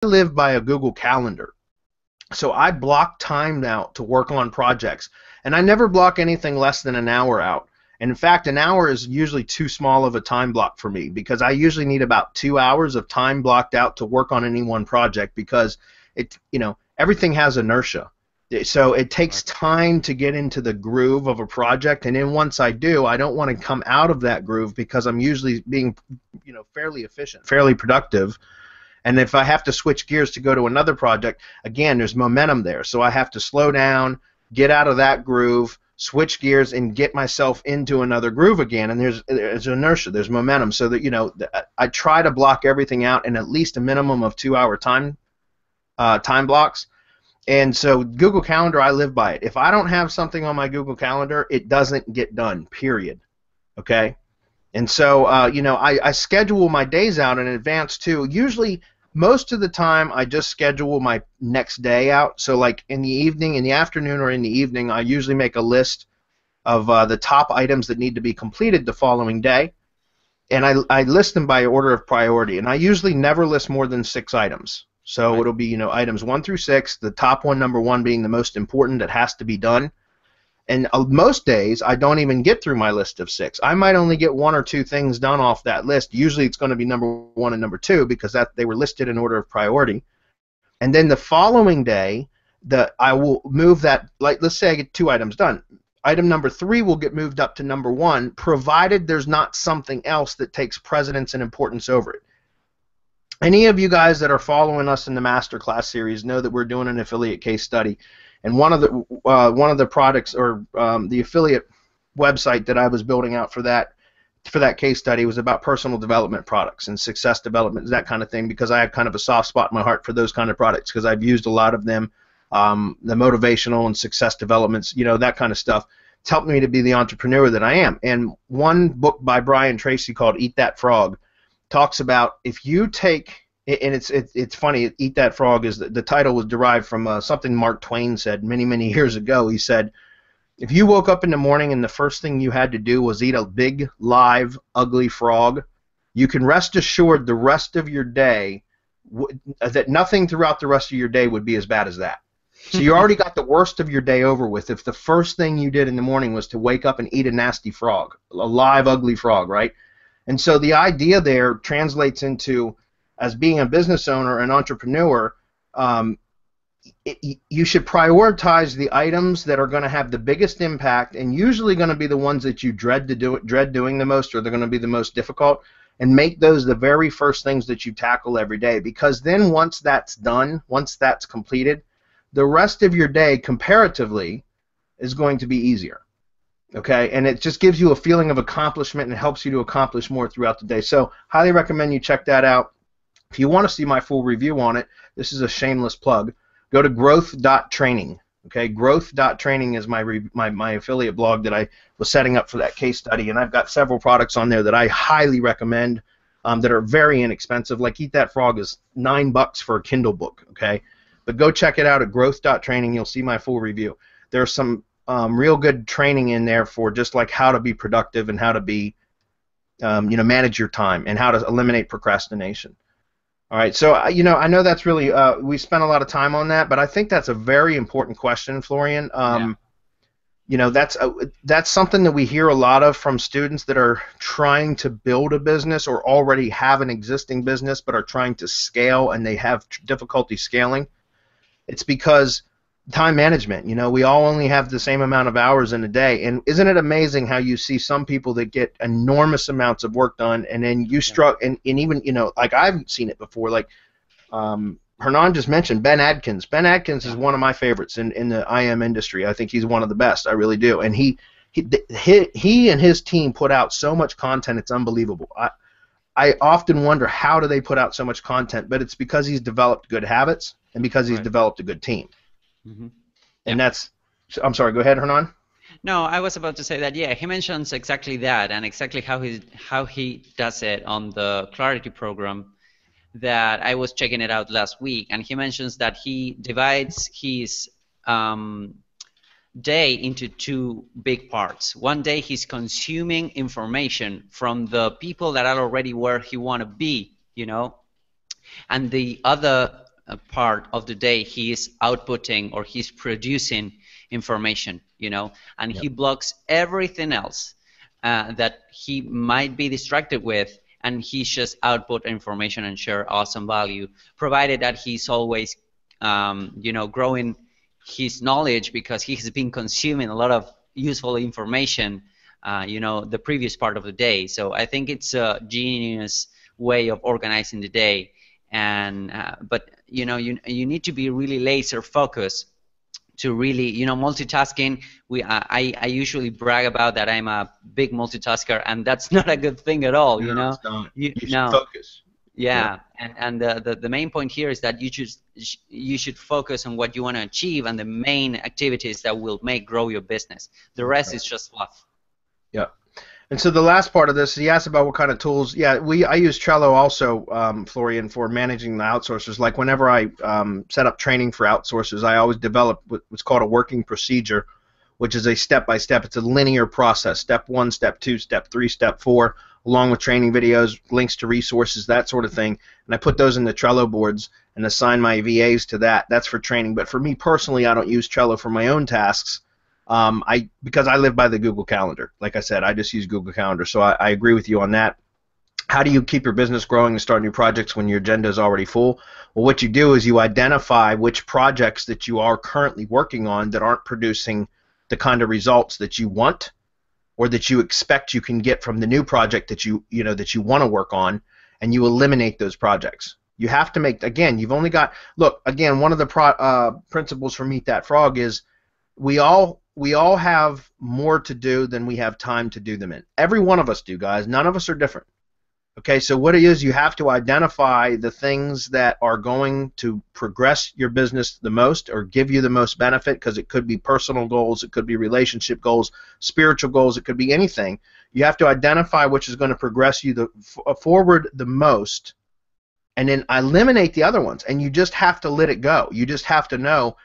live by a Google Calendar. So I block time out to work on projects. And I never block anything less than an hour out. And in fact, an hour is usually too small of a time block for me, because I usually need about 2 hours of time blocked out to work on any one project, because everything has inertia. So it takes time to get into the groove of a project, and then once I do, I don't want to come out of that groove, because I'm usually being fairly efficient, fairly productive. And if I have to switch gears to go to another project, again, there's momentum there. So I have to slow down, get out of that groove, switch gears, and get myself into another groove again. And there's inertia, there's momentum. So that I try to block everything out in at least a minimum of 2 hour time blocks. And so Google Calendar, I live by it. If I don't have something on my Google Calendar, it doesn't get done, period. Okay? And so, I schedule my days out in advance too. Usually, most of the time, I just schedule my next day out. So, like in the evening, in the afternoon, or in the evening, I usually make a list of the top items that need to be completed the following day, and I list them by order of priority. And I usually never list more than 6 items. So it'll be items 1 through 6. The top one, number 1, being the most important that has to be done. And most days, I don't even get through my list of 6. I might only get 1 or 2 things done off that list. Usually it's going to be number 1 and number 2, because they were listed in order of priority. And then the following day, I will move that, like, let's say I get 2 items done. Item number 3 will get moved up to number 1, provided there's not something else that takes precedence and importance over it. Any of you guys that are following us in the Masterclass series know that we're doing an affiliate case study. And one of the products, or the affiliate website that I was building out for that case study, was about personal development products and success development, that kind of thing, because I have kind of a soft spot in my heart for those kind of products, because I've used a lot of them, the motivational and success developments, that kind of stuff. It's helped me to be the entrepreneur that I am. And one book by Brian Tracy called Eat That Frog talks about, if you take, and it's funny, Eat That Frog is the title was derived from something Mark Twain said many years ago. He said, if you woke up in the morning and the first thing you had to do was eat a big, live, ugly frog, you can rest assured the rest of your day, that nothing throughout the rest of your day would be as bad as that. So you already got the worst of your day over with if the first thing you did in the morning was to wake up and eat a nasty frog, a live, ugly frog, right? And so the idea there translates into, as being a business owner and entrepreneur, you should prioritize the items that are going to have the biggest impact, and usually going to be the ones that you dread doing the most, or they're going to be the most difficult, and make those the very first things that you tackle every day. Because then once that's done, once that's completed, the rest of your day comparatively is going to be easier. Okay, and it just gives you a feeling of accomplishment and helps you to accomplish more throughout the day. So highly recommend you check that out. If you want to see my full review on it, this is a shameless plug. Go to growth.training. Okay, growth.training is my affiliate blog that I was setting up for that case study, and I've got several products on there that I highly recommend that are very inexpensive. Like Eat That Frog is $9 for a Kindle book. Okay, but go check it out at growth.training. You'll see my full review. There's some real good training in there for just like how to be productive and how to be, manage your time and how to eliminate procrastination. All right, so I know that's really we spent a lot of time on that, but I think that's a very important question, Florian. That's something that we hear a lot of from students that are trying to build a business or already have an existing business but are trying to scale and they have difficulty scaling. It's because time management. We all only have the same amount of hours in a day, and isn't it amazing how you see some people that get enormous amounts of work done, and then you struggle, and even like I've seen it before. Like Hernan just mentioned Ben Adkins. Ben Adkins is one of my favorites in the IM industry. I think he's one of the best. I really do. And he and his team put out so much content. It's unbelievable. I often wonder, how do they put out so much content? But it's because he's developed good habits and because he's developed a good team. Mm-hmm. And that's, I'm sorry, go ahead, Hernan. No, I was about to say that, yeah, he mentions exactly that and exactly how he does it on the Clarity program, that I was checking it out last week, and he mentions that he divides his day into 2 big parts. One day he's consuming information from the people that are already where he want to be, and the other part of the day he is outputting or he's producing information, and Yep. he blocks everything else that he might be distracted with, and he's just output information and share awesome value, provided that he's always growing his knowledge because he has been consuming a lot of useful information the previous part of the day. So I think it's a genius way of organizing the day. And but you need to be really laser focused to really, multitasking. I usually brag about that I'm a big multitasker, and that's not a good thing at all. No, it's not. You should No. focus. Yeah, and the main point here is that you should focus on what you want to achieve and the main activities that will grow your business. The rest is just fluff. Yeah. And so the last part of this, he asked about what kind of tools. Yeah, I use Trello also, Florian, for managing the outsourcers. Like whenever I set up training for outsourcers, I always develop what's called a working procedure, which is a step-by-step. It's a linear process. Step 1, Step 2, Step 3, Step 4, along with training videos, links to resources, that sort of thing. And I put those in the Trello boards and assign my VAs to that. That's for training. But for me personally, I don't use Trello for my own tasks. Because I live by the Google Calendar. Like I said, I just use Google Calendar. So I agree with you on that. How do you keep your business growing and start new projects when your agenda is already full? Well, what you do is you identify which projects that you are currently working on that aren't producing the kind of results that you want or that you expect you can get from the new project that you want to work on, and you eliminate those projects. You have to make, again, you've only got, look, again, one of the principles for Meet That Frog is we all have more to do than we have time to do them in. Every one of us do, guys. None of us are different. Okay, so what it is, you have to identify the things that are going to progress your business the most or give you the most benefit, because it could be personal goals, it could be relationship goals, spiritual goals, it could be anything. You have to identify which is going to progress you forward the most, and then eliminate the other ones. And you just have to let it go. You just have to know,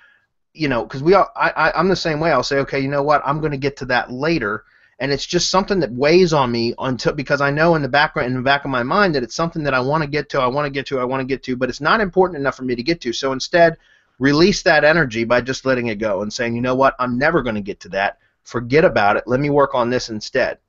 because I'm the same way. I'll say, okay, you know what, I'm going to get to that later, and it's just something that weighs on me because I know in the back of my mind that it's something that I want to get to, but it's not important enough for me to get to. So instead, release that energy by just letting it go and saying, you know what, I'm never going to get to that. Forget about it. Let me work on this instead.